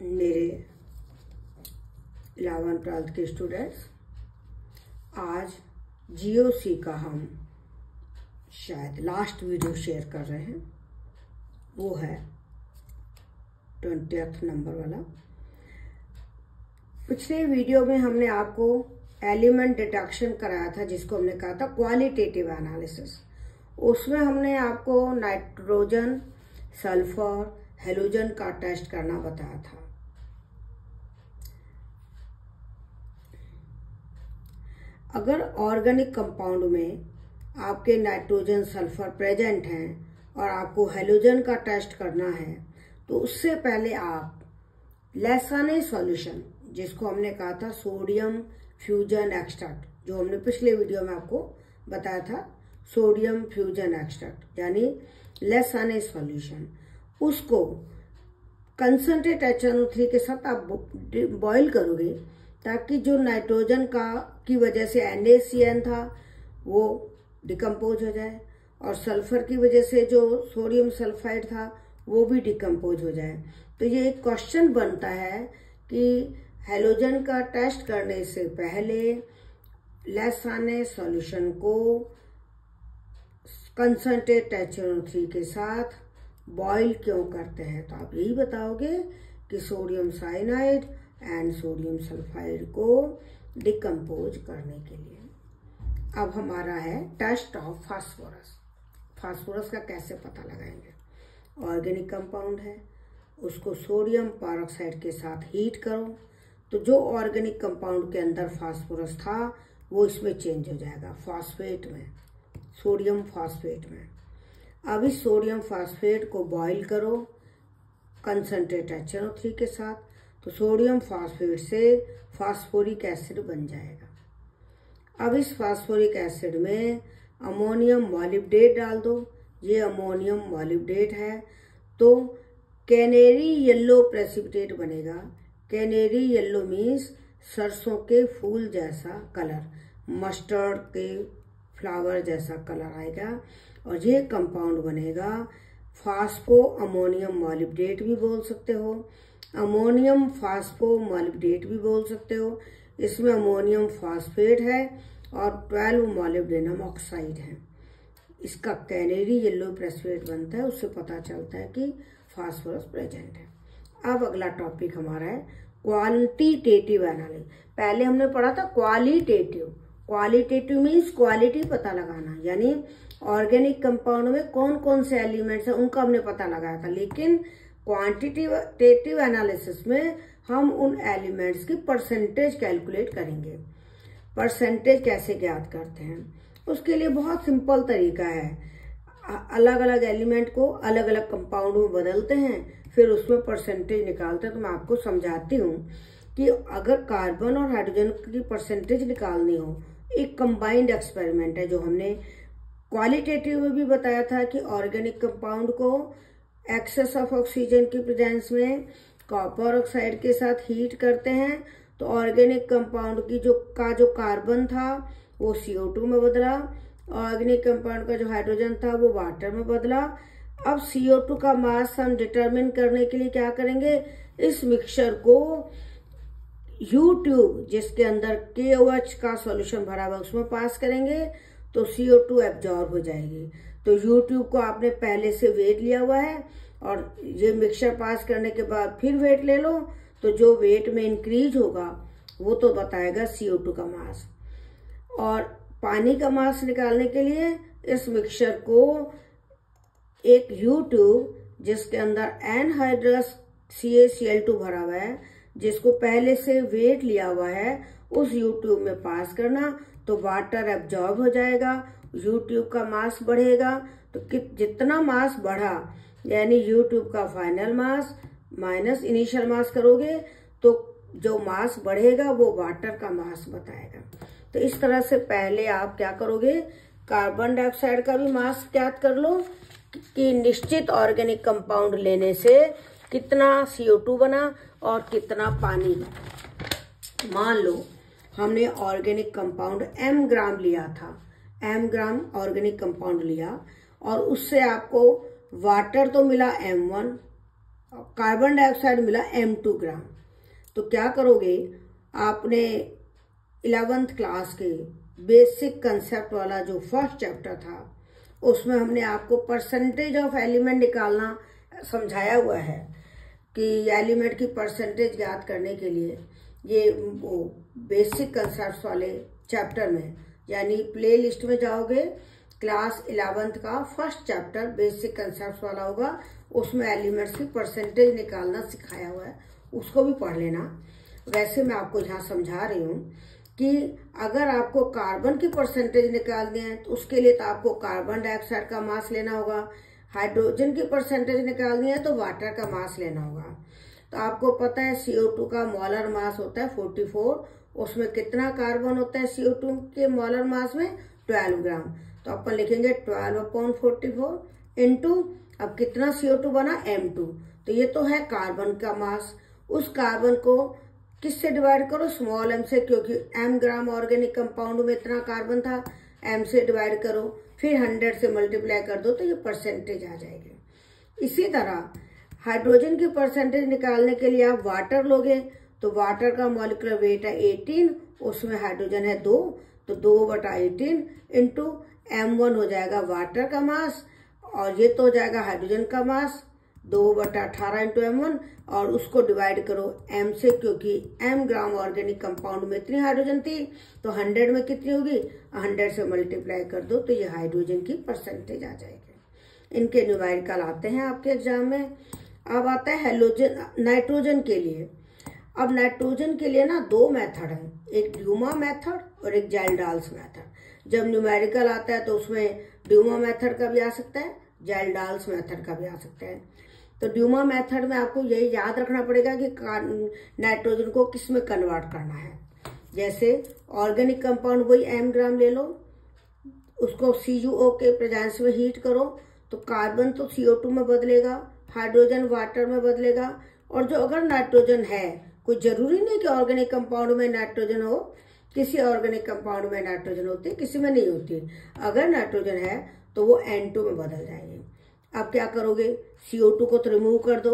मेरे 11th-12th के students, आज जीओसी का हम शायद लास्ट वीडियो शेयर कर रहे हैं। वो है 20th नंबर वाला। पिछले वीडियो में हमने आपको एलिमेंट डिटेक्शन कराया था, जिसको हमने कहा था क्वालिटेटिव एनालिसिस। उसमें हमने आपको नाइट्रोजन, सल्फर, हेलोजन का टेस्ट करना बताया था। अगर ऑर्गेनिक कंपाउंड में आपके नाइट्रोजन, सल्फर प्रेजेंट हैं और आपको हेलोजन का टेस्ट करना है, तो उससे पहले आप लैसाने सॉल्यूशन, जिसको हमने कहा था सोडियम फ्यूजन एक्सट्रैक्ट, जो हमने पिछले वीडियो में आपको बताया था, सोडियम फ्यूजन एक्सट्रैक्ट यानी लैसाने सॉल्यूशन, उसको कंसंट्रेट HNO3 के साथ आप बॉईल करोगे, ताकि जो नाइट्रोजन की वजह से NaCN था वो डिकम्पोज हो जाए और सल्फर की वजह से जो सोडियम सल्फाइड था वो भी डिकम्पोज हो जाए। तो ये एक क्वेश्चन बनता है कि हेलोजन का टेस्ट करने से पहले लैसाने सॉल्यूशन को कंसंट्रेट HNO3 के साथ बॉईल क्यों करते हैं। तो आप यही बताओगे कि sodium cyanide and sodium sulphide को डिकम्पोज करने के लिए। अब हमारा है टेस्ट ऑफ फास्फोरस। फास्फोरस का कैसे पता लगाएंगे। ऑर्गेनिक कंपाउंड है, उसको सोडियम पेरोक्साइड के साथ हीट करो, तो जो ऑर्गेनिक कंपाउंड के अंदर फास्फोरस था वो इसमें चेंज हो जाएगा फॉस्फेट में, सोडियम फॉस्फेट में। अब इस सोडियम फॉस्फेट को बॉईल करो कंसंट्रेट HNO3 के साथ, तो सोडियम फॉस्फेट से फास्फोरिक एसिड बन जाएगा। अब इस फास्फोरिक एसिड में अमोनियम मॉलिब्डेट डाल दो। ये अमोनियम मॉलिब्डेट है, तो कैनेरी येलो प्रेसिपिटेट बनेगा। कैनेरी येलो मीन्स सरसों के फूल जैसा कलर, मस्टर्ड के फ्लावर जैसा कलर आएगा, और ये कंपाउंड बनेगा फास्फो अमोनियम मॉलिब्डेट भी बोल सकते हो, अमोनियम फास्फो मॉलिब्डेट भी बोल सकते हो। इसमें अमोनियम फास्फेट है और 12 मॉलिब्डेनम ऑक्साइड है। इसका कैनेरी येलो प्रेसिपिटेट बनता है, उससे पता चलता है कि फास्फोरस प्रेजेंट है। अब अगला टॉपिक हमारा है क्वांटिटेटिव एनालिसिस। पहले हमने पढ़ा था क्वालिटेटिव। क्वालिटेटिव मीन्स क्वालिटी पता लगाना, यानी ऑर्गेनिक कंपाउंड में कौन कौन से एलिमेंट्स हैं उनका हमने पता लगाया था। लेकिन क्वांटिटेटिव एनालिसिस में हम उन एलिमेंट्स की परसेंटेज कैलकुलेट करेंगे। परसेंटेज कैसे ज्ञात करते हैं, उसके लिए बहुत सिंपल तरीका है। अलग अलग एलिमेंट को अलग अलग कंपाउंड में बदलते हैं, फिर उसमें परसेंटेज निकालते हैं। तो मैं आपको समझाती हूँ कि अगर कार्बन और हाइड्रोजन की परसेंटेज निकालनी हो, एक कंबाइंड एक्सपेरिमेंट है, जो हमने क्वालिटेटिव में भी बताया था कि ऑर्गेनिक कंपाउंड को एक्सेस ऑफ ऑक्सीजन की प्रेजेंस में कॉपर ऑक्साइड के साथ हीट करते हैं, तो ऑर्गेनिक कंपाउंड की जो कार्बन था वो CO2 में बदला, ऑर्गेनिक कंपाउंड का जो हाइड्रोजन था वो वाटर में बदला। अब CO2 का मास हम डिटरमिन करने के लिए क्या करेंगे, इस मिक्सचर को U ट्यूब, जिसके अंदर KOH का सॉल्यूशन भरा हुआ, उसमें पास करेंगे, तो CO2 एब्जॉर्ब हो जाएगी। तो U ट्यूब को आपने पहले से वेट लिया हुआ है, और ये मिक्सचर पास करने के बाद फिर वेट ले लो, तो जो वेट में इंक्रीज होगा वो तो बताएगा CO2 का मास। और पानी का मास निकालने के लिए इस मिक्सचर को एक U ट्यूब, जिसके अंदर एनहाइड्रस CaCl2 भरा हुआ है, जिसको पहले से वेट लिया हुआ है, उस U ट्यूब में पास करना, तो वाटर एब्जॉर्ब हो जाएगा, U ट्यूब का मास बढ़ेगा। तो जितना मास बढ़ा, यानी U ट्यूब का फाइनल मास माइनस इनिशियल मास करोगे, तो जो मास बढ़ेगा वो वाटर का मास बताएगा। तो इस तरह से पहले आप क्या करोगे, कार्बन डाइऑक्साइड का भी मास ज्ञात कर लो कि निश्चित ऑर्गेनिक कंपाउंड लेने से कितना CO2 बना और कितना पानी। मान लो हमने ऑर्गेनिक कंपाउंड m ग्राम लिया था, m ग्राम ऑर्गेनिक कंपाउंड लिया, और उससे आपको वाटर तो मिला M1 कार्बन डाइऑक्साइड मिला M2 ग्राम। तो क्या करोगे, आपने 11th क्लास के बेसिक कंसेप्ट वाला जो फर्स्ट चैप्टर था उसमें हमने आपको परसेंटेज ऑफ एलिमेंट निकालना समझाया हुआ है कि एलिमेंट की परसेंटेज ज्ञात करने के लिए ये वो बेसिक कंसेप्ट वाले चैप्टर में, यानी प्ले लिस्ट में जाओगे, क्लास 11th का फर्स्ट चैप्टर बेसिक कंसेप्ट वाला होगा, उसमें एलिमेंट्स की परसेंटेज निकालना सिखाया हुआ है, उसको भी पढ़ लेना। वैसे मैं आपको यहाँ समझा रही हूँ कि अगर आपको कार्बन की परसेंटेज निकालनी है तो उसके लिए तो आपको कार्बन डाइऑक्साइड का मास लेना होगा, हाइड्रोजन की परसेंटेज निकालनी है तो वाटर का मास लेना होगा। तो आपको पता है CO2 का मोलर मास होता है 44, उसमें कितना कार्बन होता है CO2 के मोलर मास में 12 ग्राम। तो अपन लिखेंगे 12/44 इंटू, अब कितना CO2 बना M2, तो ये तो है कार्बन का मास। उस कार्बन को किससे डिवाइड करो, स्मॉल m से, क्योंकि m ग्राम ऑर्गेनिक कंपाउंड में इतना कार्बन था, m से डिवाइड करो, फिर 100 से मल्टीप्लाई कर दो तो ये परसेंटेज आ जाएगी। इसी तरह हाइड्रोजन की परसेंटेज निकालने के लिए आप वाटर लोगे, तो वाटर का मॉलिक्यूलर वेट है 18, उसमें हाइड्रोजन है 2, तो 2/18 इंटू M1 हो जाएगा वाटर का मास, और ये तो हो जाएगा हाइड्रोजन का मास 2/18 इंटू M1, और उसको डिवाइड करो M से, क्योंकि M ग्राम ऑर्गेनिक कंपाउंड में इतनी हाइड्रोजन थी, तो 100 में कितनी होगी, 100 से मल्टीप्लाई कर दो तो ये हाइड्रोजन की परसेंटेज आ जाएगी। इनके न्यूमेरिकल आते हैं आपके एग्जाम में। अब आता है नाइट्रोजन के लिए। अब नाइट्रोजन के लिए ना 2 मेथड है, एक ड्यूमा मेथड और एक जेल्डाल्स मेथड। जब न्यूमेरिकल आता है तो उसमें ड्यूमा मेथड का भी आ सकता है, जेल्डाल्स मेथड का भी आ सकता है। तो ड्यूमा मेथड में आपको यही याद रखना पड़ेगा कि नाइट्रोजन को किस में कन्वर्ट करना है। जैसे ऑर्गेनिक कंपाउंड वही M ग्राम ले लो, उसको CuO के प्रेजेंस में हीट करो, तो कार्बन तो CO2 में बदलेगा, हाइड्रोजन वाटर में बदलेगा, और जो अगर नाइट्रोजन है, कोई जरूरी नहीं कि ऑर्गेनिक कंपाउंड में नाइट्रोजन हो, किसी ऑर्गेनिक कंपाउंड में नाइट्रोजन होती है, किसी में नहीं होती। अगर नाइट्रोजन है तो वो N2 में बदल जाएंगे। अब क्या करोगे, CO2 को तो रिमूव कर दो,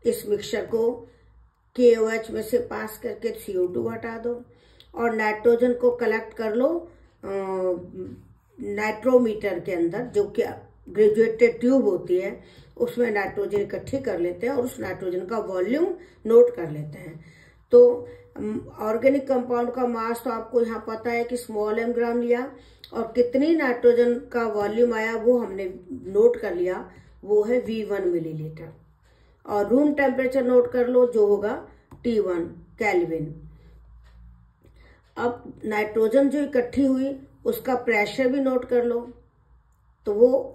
इस मिक्सचर को KOH में से पास करके CO2 हटा दो, और नाइट्रोजन को कलेक्ट कर लो नाइट्रोमीटर के अंदर, जो कि ग्रेजुएटेड ट्यूब होती है, उसमें नाइट्रोजन इकट्ठी कर लेते हैं और उस नाइट्रोजन का वॉल्यूम नोट कर लेते हैं। तो ऑर्गेनिक कंपाउंड का मास तो आपको यहाँ पता है कि स्मॉल m ग्राम लिया, और कितनी नाइट्रोजन का वॉल्यूम आया वो हमने नोट कर लिया, वो है V1 मिलीलीटर। और रूम टेम्परेचर नोट कर लो, जो होगा T1 केल्विन। अब नाइट्रोजन जो इकट्ठी हुई उसका प्रेशर भी नोट कर लो, तो वो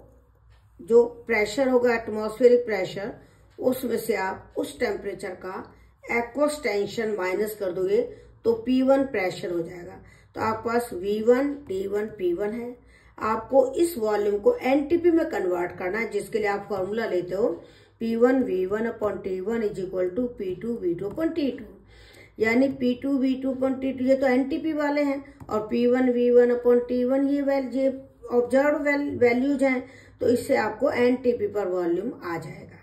जो प्रेशर होगा एटमॉस्फेरिक प्रेशर, उसमें से आप उस टेम्परेचर का एक्वस टेंशन माइनस कर दोगे तो P1 प्रेशर हो जाएगा। तो आपके पास V1, T1, P1 है। आपको इस वॉल्यूम को NTP में कन्वर्ट करना है, जिसके लिए आप फॉर्मूला लेते हो P1 V1/T1 is equal to P2 V2/T2, यानी P2 V2/T2 ये तो NTP वाले हैं, और P1 V1/T1 ये ऑब्जर्व वैल्यूज हैं, तो इससे आपको NTP पर वॉल्यूम आ जाएगा।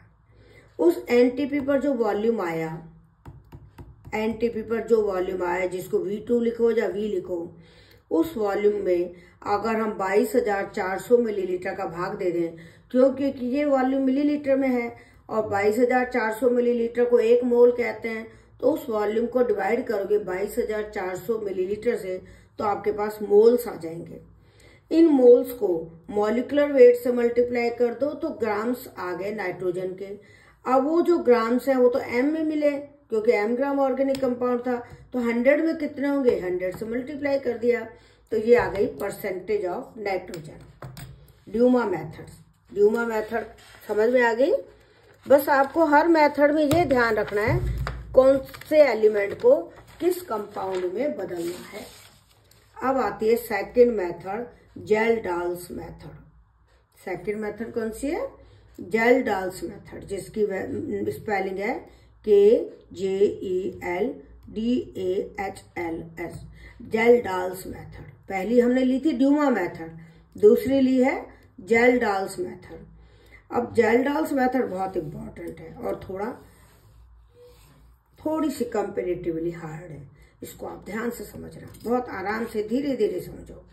उस NTP पर जो वॉल्यूम आया, NTP पर जो वॉल्यूम आया, जिसको V2 लिखो या V लिखो, उस वॉल्यूम में अगर हम 22,400 मिलीलीटर का भाग दे दें, क्योंकि ये वॉल्यूम मिलीलीटर में है और 22,400 मिलीलीटर को 1 मोल कहते हैं, तो उस वॉल्यूम को डिवाइड करोगे 22,400 मिलीलीटर से, तो आपके पास मोल्स आ जाएंगे। इन मोल्स को मॉलिक्यूलर वेट से मल्टीप्लाई कर दो तो ग्राम्स आ गए नाइट्रोजन के। अब वो जो ग्राम्स हैं वो तो M में मिले, क्योंकि M ग्राम ऑर्गेनिक कंपाउंड था, तो 100 में कितने होंगे, 100 से मल्टीप्लाई कर दिया, तो ये आ गई percentage of nitrogen. Dumas method समझ में आ गई। बस आपको हर मेथड में ये ध्यान रखना है कौन से एलिमेंट को किस कंपाउंड में बदलना है। अब आती है second method, Kjeldahl's method. Second method कौन सी है, जेल्डाल्स मेथड, जिसकी स्पेलिंग है KJELDAHLS, जेल्डाल्स मेथड। पहली हमने ली थी ड्यूमा मेथड, दूसरी ली है जेल्डाल्स मेथड। अब जेल्डाल्स मेथड बहुत इंपॉर्टेंट है और थोड़ी सी कंपेरेटिवली हार्ड है। इसको आप ध्यान से समझना, बहुत आराम से धीरे धीरे समझो।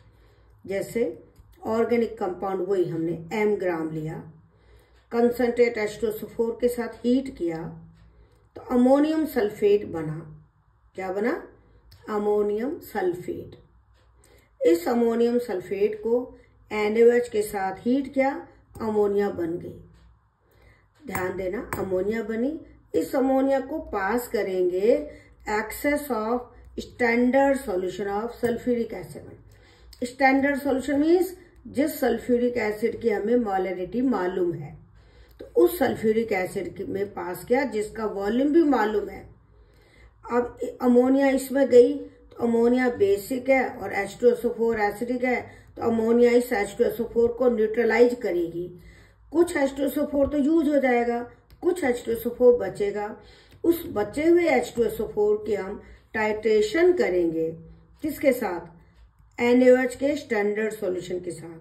जैसे ऑर्गेनिक कंपाउंड, वही हमने m ग्राम लिया, कंसंट्रेट H2SO4 के साथ हीट किया तो अमोनियम सल्फेट बना। क्या बना? Ammonium sulphate. इस अमोनियम सल्फेट को NaOH के साथ हीट किया, अमोनिया बन गई। ध्यान देना, अमोनिया बनी। इस अमोनिया को पास करेंगे excess of standard solution of sulphuric acid में। स्टैंडर्ड सॉल्यूशन मीन्स जिस सल्फ्यूरिक एसिड की हमें मोलरिटी मालूम है, तो उस सल्फ्यूरिक एसिड में पास किया जिसका वॉल्यूम भी मालूम है। अब अमोनिया इसमें गई तो अमोनिया बेसिक है और H2SO4 एसिडिक है, तो अमोनिया इस H2SO4 को न्यूट्रलाइज करेगी। कुछ H2SO4 तो यूज हो जाएगा, कुछ H2SO4 बचेगा। उस बचे हुए H2SO4 के हम टाइट्रेशन करेंगे किसके साथ? NaOH के स्टैंडर्ड सॉल्यूशन के साथ,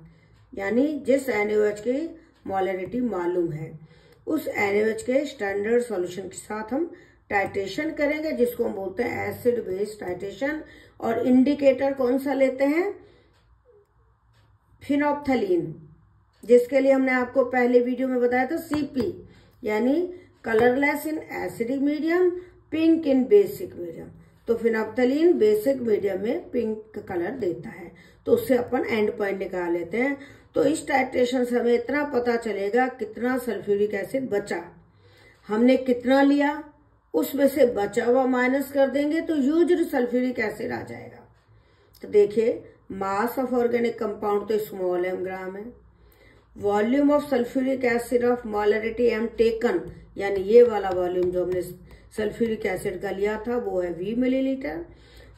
यानी जिस NaOH की मोलरिटी मालूम है उस NaOH के स्टैंडर्ड सॉल्यूशन के साथ हम टाइट्रेशन करेंगे, जिसको हम बोलते हैं एसिड बेस टाइट्रेशन। और इंडिकेटर कौन सा लेते हैं? फिनोप्थलीन, जिसके लिए हमने आपको पहले वीडियो में बताया था CP, यानी colourless in acidic medium, pink in basic medium. तो फिनोप्थलीन बेसिक मीडियम में पिंक कलर देता है, तो उससे अपन एंड पॉइंट निकाल लेते हैं। तो इस टाइट्रेशन से हमें इतना पता चलेगा कितना सल्फ्यूरिक एसिड बचा, हमने कितना लिया, उसमें से बचा हुआ माइनस कर देंगे तो यूज्ड सल्फ्यूरिक एसिड आ जाएगा। तो देखिए, मास ऑफ ऑर्गेनिक कंपाउंड तो स्मॉल m ग्राम है, volume of sulphuric acid of molarity m taken, यानी ये वाला वॉल्यूम जो हमने सल्फ्यूरिक एसिड का लिया था वो है V millilitre.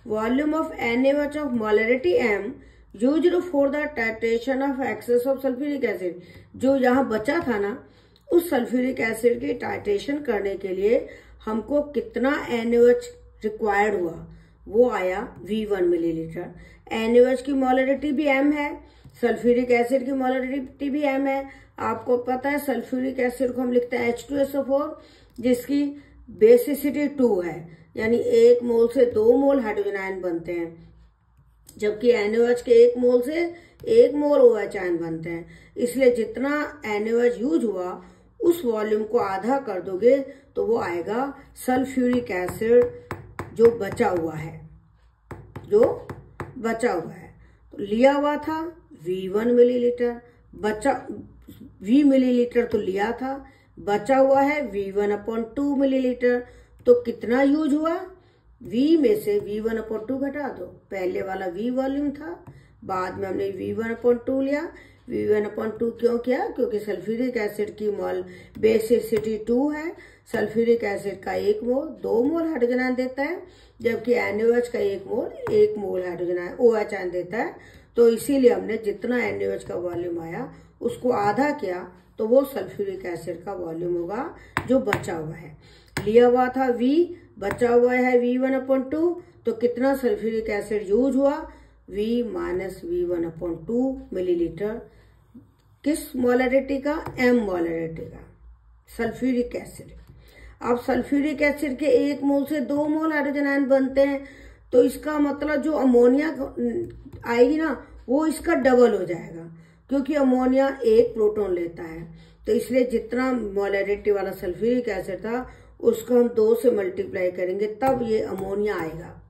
Volume of NaOH of molarity m used for the titration of excess of sulphuric acid, जो यहाँ बचा था ना, उस सल्फ्यूरिक एसिड की टाइट्रेशन करने के लिए हमको कितना NaOH रिक्वायर्ड हुआ, वो आया V1 मिलीलीटर। NaOH की मोलरिटी भी m है, सल्फ्यूरिक एसिड की मोलरिटी भी m है। आपको पता है सल्फ्यूरिक एसिड को हम लिखते हैं H2SO4, जिसकी बेसिसिटी 2 है, यानी 1 मोल से 2 मोल हाइड्रोजन आयन बनते हैं, जबकि NaOH के 1 मोल से 1 मोल OH आयन बनते हैं। इसलिए जितना NaOH यूज हुआ उस वॉल्यूम को आधा कर दोगे तो वो आएगा सल्फ्यूरिक एसिड जो बचा हुआ है, तो लिया हुआ था V1 मिलीलीटर, बचा V मिलीलीटर तो लिया था, बचा हुआ है V1/2 मिलीलीटर। तो कितना यूज हुआ? V में से V1/2 घटा दो, पहले वाला V वॉल्यूम था, बाद में हमने V1/2 लिया। V1/2 क्यों किया? क्योंकि सल्फ्यूरिक एसिड की मोल बेसिसिटी 2 है, सल्फ्यूरिक एसिड का 1 मोल 2 मोल हाइड्रोजन आयन देता है, जबकि NaOH का 1 मोल हाइड्रोजन आयन OH आयन देता है। तो इसीलिए हमने जितना NaOH का वॉल्यूम आया उसको आधा किया, तो वो सल्फ्यूरिक एसिड का वॉल्यूम होगा जो बचा हुआ है। लिया हुआ था V, बचा हुआ है V1/2, तो कितना सल्फ्यूरिक एसिड यूज हुआ? V minus V1/2 millilitre. किस मोलरिटी का? m मोलरिटी का सल्फ्यूरिक एसिड। अब सल्फ्यूरिक एसिड के 1 मोल से 2 मोल हाइड्रोजन आयन बनते हैं, तो इसका मतलब जो अमोनिया आएगी ना, वो इसका डबल हो जाएगा, क्योंकि अमोनिया 1 प्रोटॉन लेता है। तो इसलिए जितना मोलरिटी वाला सल्फ्यूरिक एसिड था उसको हम 2 से मल्टीप्लाई करेंगे, तब ये अमोनिया आएगा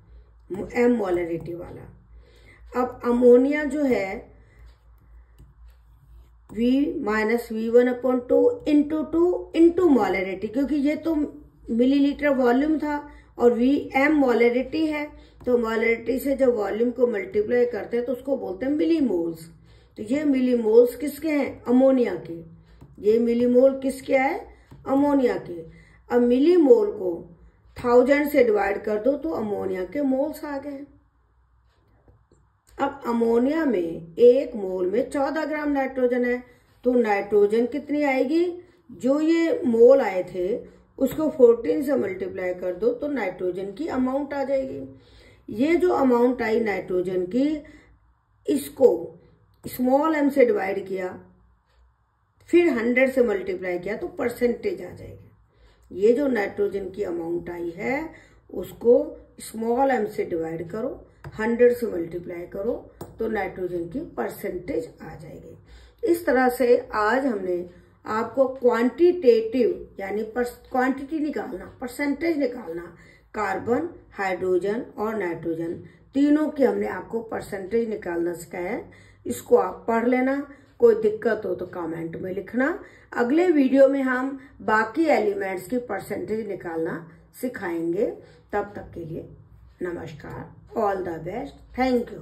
m मोलरिटी वाला। अब अमोनिया जो है V minus V1/2 into 2 into molarity, क्योंकि ये तो मिलीलीटर वॉल्यूम था और m मोलरिटी है, तो मोलरिटी से जब वॉल्यूम को मल्टीप्लाई करते हैं तो उसको बोलते हैं मिलीमोल्स। तो ये मिलीमोल्स किसके हैं? अमोनिया के। ये मिलीमोल किसके है? अमोनिया के। अब मिलीमोल को 1000 से डिवाइड कर दो तो अमोनिया के मोल्स आ गए। अब अमोनिया में 1 मोल में 14 ग्राम नाइट्रोजन है, तो नाइट्रोजन कितनी आएगी? जो ये मोल आए थे उसको 14 से मल्टीप्लाई कर दो तो नाइट्रोजन की अमाउंट आ जाएगी। ये जो अमाउंट आई नाइट्रोजन की, इसको स्मॉल m से डिवाइड किया, फिर 100 से मल्टीप्लाई किया तो परसेंटेज आ जाएगी। ये जो नाइट्रोजन की अमाउंट आई है उसको स्मॉल m से डिवाइड करो, 100 से मल्टीप्लाई करो तो नाइट्रोजन की परसेंटेज आ जाएगी। इस तरह से आज हमने आपको क्वांटिटेटिव यानी क्वांटिटी निकालना, परसेंटेज निकालना, कार्बन, हाइड्रोजन और नाइट्रोजन तीनों की हमने आपको परसेंटेज निकालना सिखाया है। इसको आप पढ़ लेना, कोई दिक्कत हो तो कमेंट में लिखना। अगले वीडियो में हम बाकी एलिमेंट्स की परसेंटेज निकालना सिखाएंगे। तब तक के लिए नमस्कार, all the best, thank you.